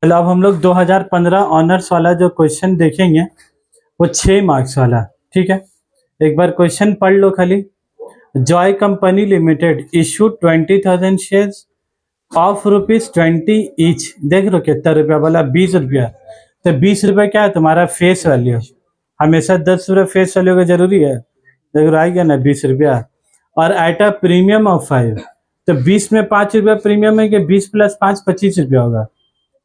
चलो अब हम लोग 2015 ऑनर्स वाला जो क्वेश्चन देखेंगे वो 6 मार्क्स वाला, ठीक है। एक बार क्वेश्चन पढ़ लो खाली। Joy company limited issue 20,000 shares of ₹20 each. देख लो कितना रुपया बोला, 20 रुपया। तो 20 रुपये क्या है तुम्हारा फेस वैल्यू। हमेशा 10 रुपये फेस वैल्यू का जरूरी है, देख लो आ गया ना 20 रुपया। और एट अ प्रीमियम ऑफ 5, तो 20 में 5 रुपया प्रीमियम है कि 20 + 5 25 रुपया होगा।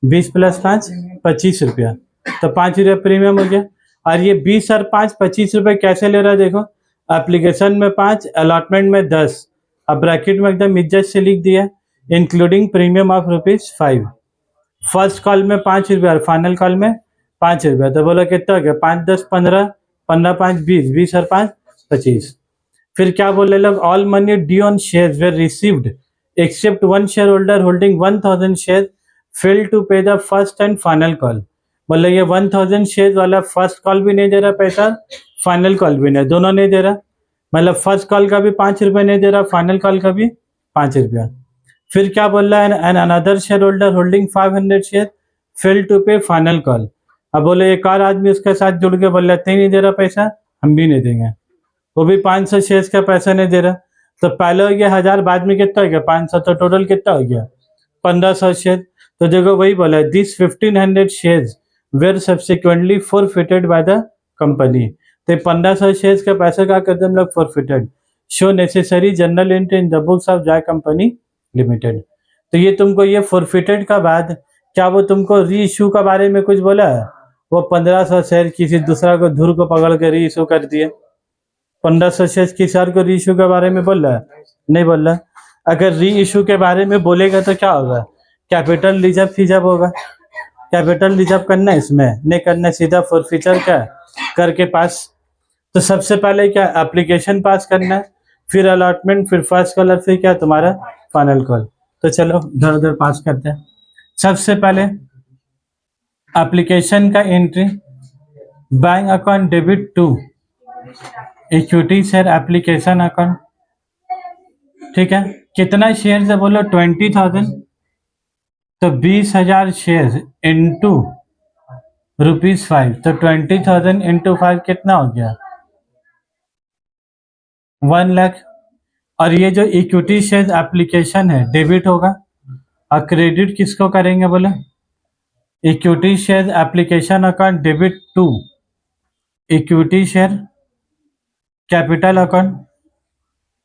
20 + 5 25 रुपया, तो 5 रुपया प्रीमियम हो गया। और ये 20 और 5 25 रुपये कैसे ले रहा है देखो, एप्लीकेशन में 5, अलॉटमेंट में 10। अब ब्रैकेट में एकदम इज्जत से लिख दिया including premium of ₹5। First call में 5 रुपया और फाइनल कॉल में 5 रुपया, तो बोलो कितना हो गया, 5 10 15, 15 5 20, 20 और 5 25। फिर क्या बोले लोग, all money due on shares were received except one share holder holding 1000 share fail to pay the first and final call. बोले ये 1000 शेयर वाला फर्स्ट कॉल भी नहीं दे रहा पैसा, फाइनल कॉल भी नहीं, दोनों नहीं दे रहा। मतलब फर्स्ट कॉल का भी 5 रुपये नहीं दे रहा, फाइनल कॉल का भी 5 रुपया। फिर क्या बोल रहा है, an another share holder holding 500 share fail to pay final call. अब बोले एक और आदमी उसके साथ जुड़ के बोल रहा नहीं दे रहा पैसा, हम भी नहीं देंगे, वो भी 500 शेयर्स का पैसा नहीं दे रहा। तो पहले हो गया 1000, बाद में कितना हो गया 500, तो टोटल कितना हो गया 1500 शेयर। तो देखो वही बोला है, this 1500 shares were subsequently forfeited by the company. तो 1500 शेयर्स का पैसा क्या करते हम लोग, forfeited. Show necessary general entry in the books of Joy company limited. तो ये तुमको ये फॉरफिटेड का बाद क्या वो तुमको री इशू का बारे में कुछ बोला है? वो 1500 शेयर किसी दूसरा को धुर को पकड़ के री इशू कर दिए। 1500 शेयर किसी और को री इशू के बारे में बोल रहा है? नहीं बोल रहा। अगर री इशू के बारे में बोलेगा तो क्या होगा, कैपिटल रिजर्व फीजब होगा। कैपिटल रिजर्व करना है इसमें नहीं करना, सीधा फॉरफिचर का करके पास। तो सबसे पहले क्या एप्लीकेशन पास करना है, फिर अलॉटमेंट, फिर फर्स्ट कॉल, फिर क्या तुम्हारा फाइनल कॉल। तो चलो इधर उधर पास करते हैं। सबसे पहले एप्लीकेशन का entry, bank account debit to equity share application account, ठीक है। कितना शेयर है बोलो, 20,000। तो 20,000 शेयर इंटू ₹5, तो 20,000 इंटू 5 कितना हो गया 1 लाख। और ये जो इक्विटी शेयर एप्लीकेशन है डेबिट होगा, और क्रेडिट किसको करेंगे बोले, equity share application account debit to equity share capital account.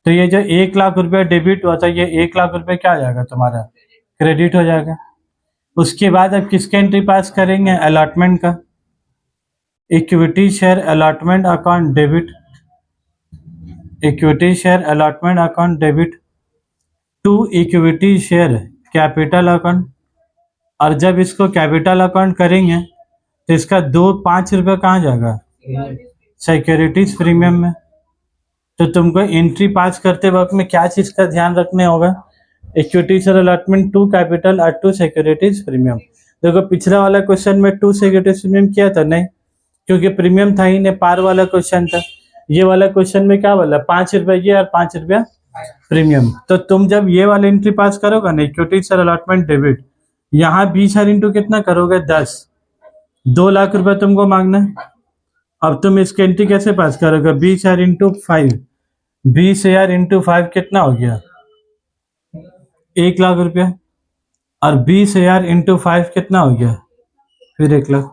तो ये जो 1 लाख रुपया डेबिट हुआ था, ये 1 लाख रुपये क्या आ जाएगा तुम्हारा, क्रेडिट हो जाएगा। उसके बाद अब किसके एंट्री पास करेंगे, अलॉटमेंट का। Equity share allotment account debit, equity share allotment account debit to equity share capital account. और जब इसको कैपिटल अकाउंट करेंगे तो इसका 5 रुपये कहाँ जाएगा, सिक्योरिटीज प्रीमियम में। तो तुमको एंट्री पास करते वक्त में क्या चीज़ का ध्यान रखने होगा, equity share allotment to capital और टू सिक्योरिटीज प्रीमियम। देखो पिछला वाला क्वेश्चन में टू सिक्योरिटीज प्रीमियम किया था नहीं, क्योंकि प्रीमियम था ही नहीं, पार वाला क्वेश्चन था। ये वाला क्वेश्चन में क्या बोला, 5 रुपये ये और 5 रुपया प्रीमियम। तो तुम जब ये वाला एंट्री पास करोगे ना, इक्विटी शेयर अलॉटमेंट डेबिट, यहाँ 20,000 इंटू कितना करोगे 10, 2 लाख रुपए तुमको मांगना है। अब तुम इसकी एंट्री कैसे पास करोगे, 20,000 इंटू 5, 20,000 इंटू 5 कितना हो गया 1 लाख रुपया। और 20,000 इंटू 5 कितना हो गया फिर 1 लाख।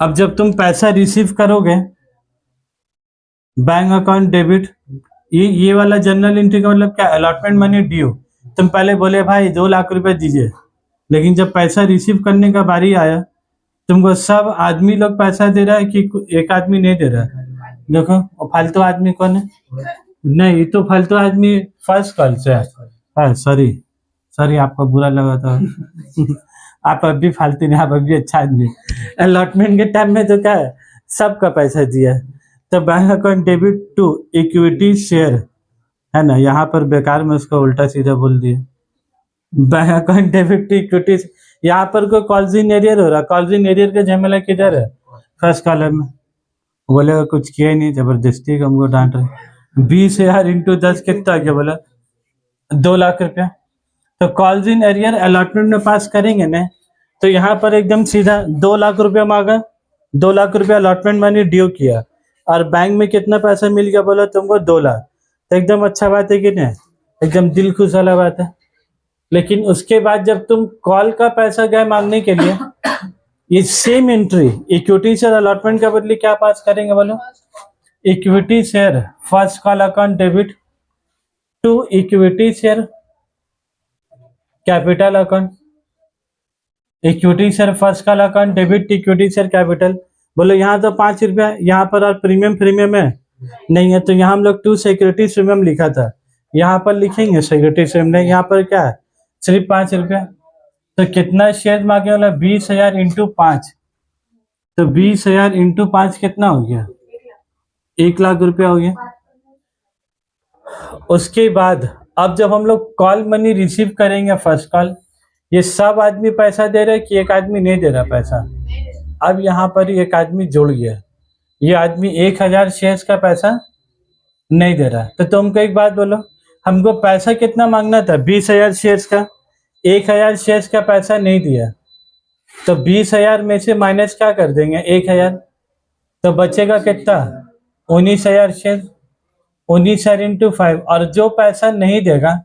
अब जब तुम पैसा रिसीव करोगे, बैंक अकाउंट डेबिट, ये वाला जनरल एंट्री का मतलब क्या, अलॉटमेंट मनी ड्यू। तुम पहले बोले भाई 2 लाख रुपए दीजिए, लेकिन जब पैसा रिसीव करने का बारी आया, तुमको सब आदमी लोग पैसा दे रहा है कि एक आदमी नहीं दे रहा है। देखो फालतू आदमी कौन है, नहीं ये तो फालतू आदमी फर्स्ट कॉल से है। सॉरी आपको बुरा लगा था आप अब भी फालतू नहीं, आप अभी अच्छा आदमी। अलॉटमेंट के टाइम में तो क्या है, सबका पैसा दिया। तो bank account debit to equity share है ना, यहाँ पर बेकार में उसको उल्टा सीधा बोल दिया। Bank account debit to equity, यहाँ पर कोई कॉल्जिंग एरियर हो रहा, कॉल्जिंग एरियर का झमेला किधर है, फर्स्ट कॉलम में। बोलेगा कुछ किया ही नहीं, जबरदस्ती हमको डांट रहे। 20,000 इंटू 10 कितना आ गया बोला 2 लाख रुपया। तो कॉल्स इन एरियर अलॉटमेंट में पास करेंगे ना, तो यहाँ पर एकदम सीधा 2 लाख रुपया मांगा, 2 लाख रुपया अलॉटमेंट मनी ड्यू किया, और बैंक में कितना पैसा मिल गया बोला तुमको 2 लाख, तो एकदम अच्छा बात है कि नहीं, एकदम दिल खुश वाला बात है। लेकिन उसके बाद जब तुम कॉल का पैसा गए मांगने के लिए, ये same entry equity share allotment के बदले क्या पास करेंगे बोलो, equity share first call account debit to equity share capital account, equity share first call account debit equity share capital. बोलो यहाँ तो 5 रुपया, यहाँ पर और प्रीमियम है नहीं है, तो यहाँ हम लोग 2 सिक्योरिटी प्रीमियम लिखा था, यहाँ पर लिखेंगे सिक्योरिटी प्रीमियम नहीं, यहाँ पर क्या है सिर्फ 5 रुपया। तो कितना शेयर मांगे वाला 20,000 इंटू 5, तो 20,000 इंटू 5 कितना हो गया, 1 लाख रुपया हो गया। उसके बाद अब जब हम लोग कॉल मनी रिसीव करेंगे फर्स्ट कॉल, ये सब आदमी पैसा दे रहे कि एक आदमी नहीं दे रहा पैसा, अब यहाँ पर एक आदमी जुड़ गया, ये आदमी 1,000 शेयर्स का पैसा नहीं दे रहा, तो तुमको एक बात बोलो, हमको पैसा कितना मांगना था 20,000 शेयर्स का, 1,000 शेयर्स का पैसा नहीं दिया, तो 20,000 में से माइनस क्या कर देंगे 1,000, तो बचेगा कितना 19,000 शेयर, 19,000 इंटू 5, और जो पैसा नहीं देगा,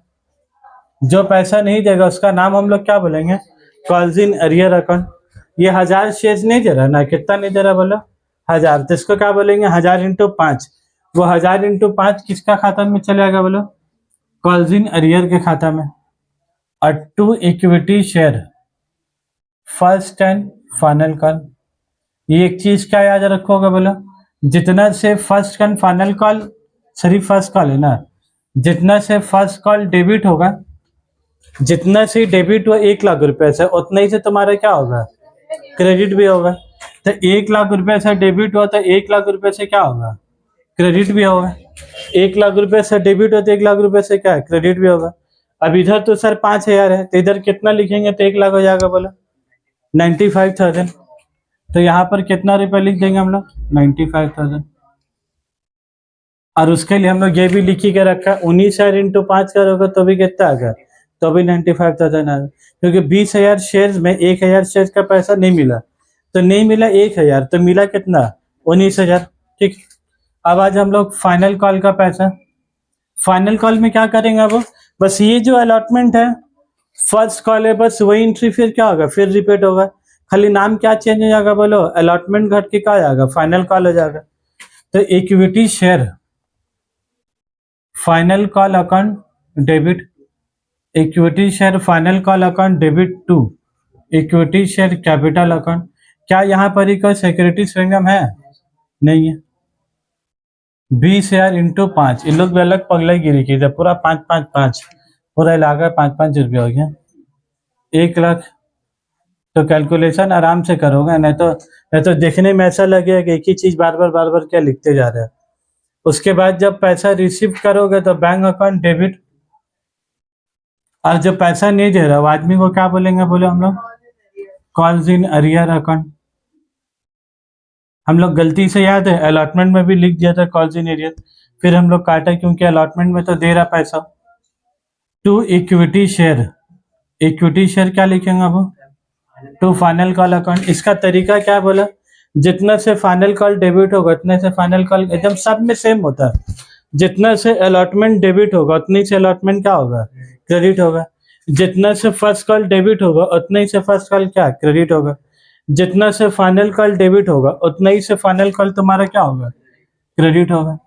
जो पैसा नहीं देगा उसका नाम हम लोग क्या बोलेंगे, कॉल्स इन एरियर अकाउंट। ये 1,000 शेयर्स नहीं दे रहा ना, कितना नहीं दे रहा बोलो 1,000, तो इसको क्या बोलेंगे 1,000 इंटू 5, वो 1,000 इंटू 5 किसका खाता में चलेगा बोलो, कॉल्स इन एरियर के खाता में। और to equity share first and final call, ये एक चीज क्या याद रखोगे बोलो, जितना से फर्स्ट एंड फाइनल कॉल, सिर्फ फर्स्ट कॉल है ना, जितना से फर्स्ट कॉल डेबिट होगा, जितना से डेबिट हुआ 1 लाख रुपए से, उतना ही से तुम्हारा क्या होगा क्रेडिट भी होगा। तो 1 लाख रुपए से डेबिट हुआ तो 1 लाख रुपए से क्या होगा क्रेडिट भी होगा, 1 लाख रुपए से डेबिट हो तो 1 लाख रुपए से क्या क्रेडिट भी होगा। अब इधर तो सर 5,000 है, तो इधर कितना लिखेंगे तो 1 लाख हो जाएगा बोलो 95,000, तो यहाँ पर कितना रुपया लिख देंगे हम लोग 95,000। और उसके लिए हम लोग ये भी लिखी के रखा 19,000 इंटू 5 करोगे तो भी कितना आएगा, तो भी 95,000 आएगा, क्योंकि 20,000 शेयर्स में 1,000 शेयर्स का पैसा नहीं मिला, तो नहीं मिला 1,000, तो मिला कितना 19,000। ठीक, अब आज हम लोग फाइनल कॉल का पैसा, फाइनल कॉल में क्या करेंगे, अब बस ये जो अलॉटमेंट है फर्स्ट कॉल है, बस वही एंट्री फिर क्या होगा फिर रिपीट होगा, खाली नाम क्या चेंज हो जाएगा बोलो, अलॉटमेंट घट के क्या आ जाएगा फाइनल कॉल हो जाएगा। तो equity share final call account debit, equity share final call account debit to equity share capital account. क्या यहाँ पर ही कोई सिक्योरिटी प्रीमियम है, नहीं है। 20,000 इंटू 5, इन लोग भी अलग पगला गिरी की थी, पूरा 5-5-5 पूरा लगा 5-5 रुपया हो गया 1 लाख। तो कैलकुलेशन आराम से करोगे, नहीं तो देखने में ऐसा लगेगा कि एक ही चीज बार बार क्या लिखते जा रहे हैं। उसके बाद जब पैसा रिसीव करोगे तो बैंक अकाउंट डेबिट, और जब पैसा नहीं दे रहा वो आदमी को क्या बोलेंगे बोले हम लोग कॉल्स इन एरियर अकाउंट। हम लोग गलती से याद है अलॉटमेंट में भी लिख दिया था कॉल्स इन एरियर, फिर हम लोग काटा क्योंकि अलॉटमेंट में तो दे रहा पैसा। To equity share, equity share क्या लिखेंगे अब टू फाइनल कॉल अकाउंट। इसका तरीका क्या बोला, जितना से फाइनल कॉल डेबिट होगा उतने से फाइनल कॉल, एकदम सब में सेम होता है, जितना से अलॉटमेंट डेबिट होगा उतनी से अलॉटमेंट क्या होगा क्रेडिट होगा, जितना से फर्स्ट कॉल डेबिट होगा उतना ही से फर्स्ट कॉल क्या क्रेडिट होगा, जितना से फाइनल कॉल डेबिट होगा उतना ही से फाइनल कॉल तुम्हारा क्या होगा क्रेडिट होगा।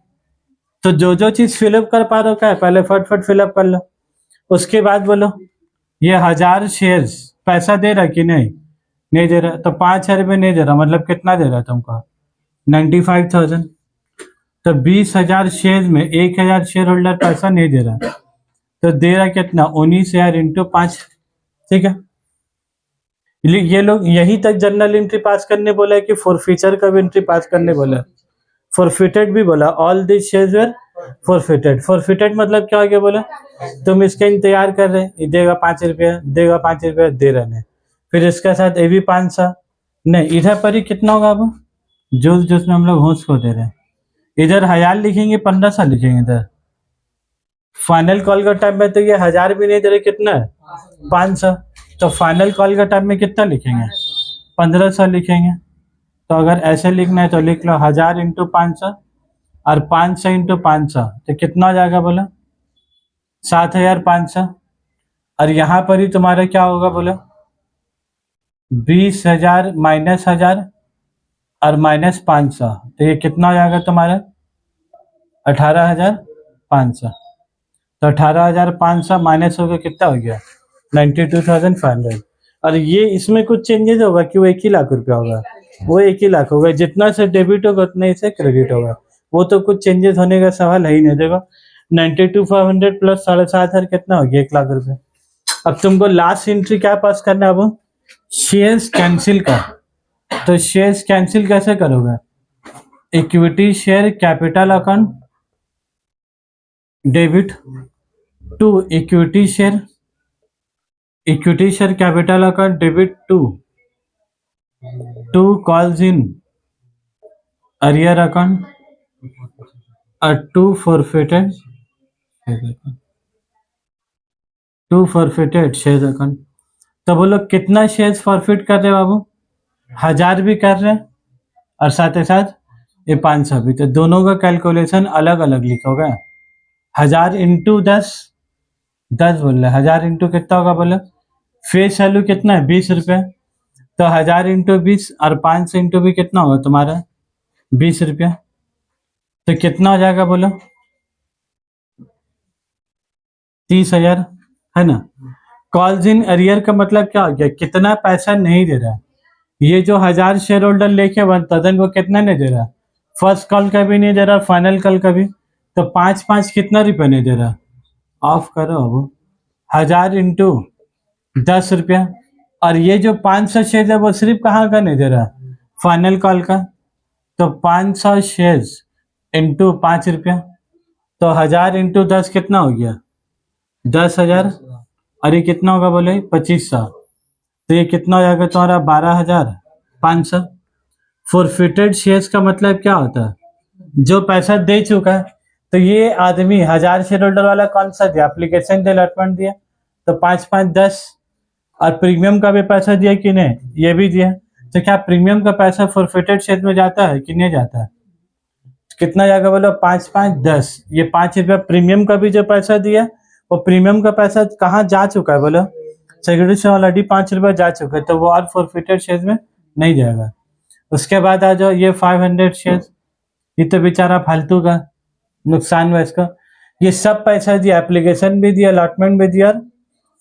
तो जो चीज फिलअप कर पा रहे हो क्या है पहले फटफट फिलअप कर लो। उसके बाद बोलो ये 1,000 शेयर्स पैसा दे रहा कि नहीं दे रहा, तो 5,000 रुपये नहीं दे रहा, मतलब कितना दे रहा तुमको 95,000। तो 20,000 शेयर में 1,000 शेयर होल्डर पैसा नहीं दे रहा, तो दे रहा कितना 19,000 इंटू 5। ठीक है, ये लोग यही तक जनरल एंट्री पास करने बोला है कि फॉरफीचर का भी एंट्री पास करने बोला है, फॉरफिटेड भी बोला, all this shares were forfeited. Forfeited मतलब क्या हो गया बोला, तुम इसका इंतजार कर रहे देगा 5 रुपया देगा 5 रुपया दे रहे हैं, फिर इसके साथ ये भी 500 नहीं, इधर पर ही कितना होगा अब जो में हम लोग होश को दे रहे हैं, इधर 1,000 लिखेंगे 1,500 लिखेंगे, इधर फाइनल कॉल का टाइम में तो ये 1,000 भी नहीं दे रहे, कितना है 500, तो फाइनल कॉल का टाइम में कितना लिखेंगे? 1500 लिखेंगे। तो अगर ऐसे लिखना है तो लिख लो 1000 इंटू 500 और 500 इंटू 500, तो कितना हो जाएगा बोलो? 7500। और यहाँ पर ही तुम्हारा क्या होगा बोलो? 20,000 माइनस 1000 और माइनस 500, तो ये कितना हो जाएगा तुम्हारा? 18,500। तो 18,500 माइनस हो गया, कितना हो गया? 92,500। और ये इसमें कुछ चेंजेस होगा कि वो 1 ही लाख रुपया होगा? वो 1 ही लाख होगा, जितना से डेबिट होगा उतना ही से क्रेडिट होगा। वो तो कुछ चेंजेस होने का सवाल है ही नहीं। देखो 92,500 प्लस 7,500 कितना हो गया? 1 लाख रुपये। अब तुमको लास्ट एंट्री क्या पास करना है? अब शेयर्स कैंसिल कर। तो शेयर्स कैंसिल कैसे करोगे? Equity share capital account debit to equity share capital account debit to calls in arrear account और टू फॉरफिटेड शेयर अकाउंट। तो बोलो कितना शेयर्स फॉरफिट कर रहे हो बाबू? 1000 भी कर रहे हैं और साथ ही साथ ये 500 भी। तो दोनों का कैलकुलेशन अलग अलग लिखोगे। 1000 इंटू 10 बोल रहे, 1000 इंटू कितना होगा बोले? फेस वैल्यू कितना है? 20 रुपये। तो 1000 इंटू 20 और 500 इंटू भी कितना होगा तुम्हारा? 20 रुपया। तो कितना हो जाएगा बोलो? 30,000, है ना। कॉल्स इन अरियर का मतलब क्या हो गया? कितना पैसा नहीं दे रहा है। ये जो 1000 शेयर होल्डर लेके 1000 वो कितना नहीं दे रहा? फर्स्ट कॉल का भी नहीं दे रहा, फाइनल कॉल का भी। तो 5 कितना रुपये नहीं दे रहा? ऑफ करो अब। 1000 इंटू 10 रुपया। और ये जो 500 शेयर है वो सिर्फ कहाँ का नहीं दे रहा? फाइनल कॉल का। तो 500 शेयर इंटू 5 रुपया। तो 1000 इंटू 10 कितना हो गया? 10,000। और ये कितना होगा बोले? 2500। तो ये कितना हो जाएगा तुम्हारा? 12,500। फॉरफिटेड शेयर्स का मतलब क्या होता है? जो पैसा दे चुका है। तो ये आदमी 1000 शेयर होल्डर वाला कौन सा दिया? एप्लीकेशन दिया, अलॉटमेंट दिया। तो 5 5 10। और प्रीमियम का भी पैसा दिया कि नहीं? ये भी दिया। तो क्या प्रीमियम का पैसा फॉरफिटेड शेयर में जाता है कि नहीं जाता है? कितना जाएगा बोलो? 5 5 10। ये 5 रुपया प्रीमियम का भी जो पैसा दिया, वो प्रीमियम का पैसा कहाँ जा चुका है बोलो? सिक्योरिटी से ऑलरेडी 5 रुपया जा चुका है, तो वो और फॉरफिटेड शेयर में नहीं जाएगा। उसके बाद आ जाओ ये 500 शेयर। ये तो बेचारा फालतू का नुकसान हुआ इसका। ये सब पैसा दिया, एप्लीकेशन भी दिया, अलॉटमेंट भी दिया,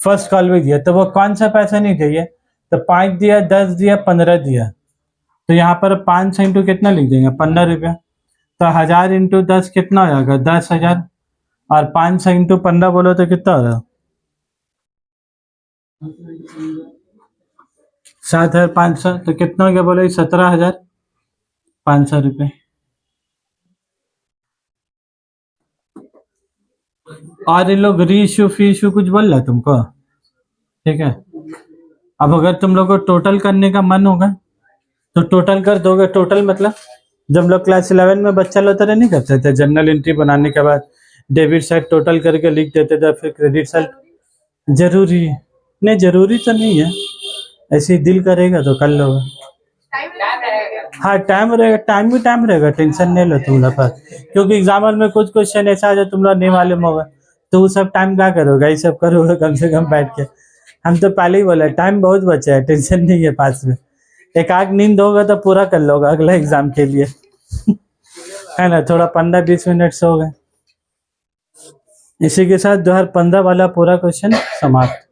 फर्स्ट कॉल भी दिया। तो वो कौन सा पैसा नहीं चाहिए? तो 5 दिया, 10 दिया, 15 दिया। तो यहाँ पर 500 इंटू कितना लिख देंगे? 15 रुपया। तो 1000 इंटू 10 कितना हो जाएगा? 10,000। और 500 इंटू 15 बोलो तो कितना हो रहा? 7,500। तो कितना हो गया बोलो? 17,500 रुपये। और ये लोग री इशू फी इशू कुछ बोल रहा तुमको? ठीक है। अब अगर तुम लोग को टोटल करने का मन होगा तो टोटल कर दोगे। टोटल मतलब जब लोग क्लास 11 में बच्चा लोग तरह नहीं करते थे, जनरल एंट्री बनाने के बाद डेबिट साइड टोटल करके लिख देते थे, फिर क्रेडिट साइड। जरूरी है? नहीं जरूरी तो नहीं है, ऐसे ही दिल करेगा तो कर लोगे। हाँ टाइम रहेगा, टाइम भी टाइम रहेगा, टेंशन नहीं लो तुम लोग। क्योंकि एग्जाम में कुछ क्वेश्चन ऐसा है जो तुम लोग नहीं मालूम होगा, तो वो सब टाइम क्या करोगे? ये सब करोगे कम से कम बैठ के। हम तो पहले ही बोले टाइम बहुत बचा है, टेंशन नहीं है पास में। एक आग नींद होगा तो पूरा कर लोगे अगला एग्जाम के लिए। है ना, थोड़ा 15-20 मिनट सो गए। इसी के साथ 2015 वाला पूरा क्वेश्चन समाप्त।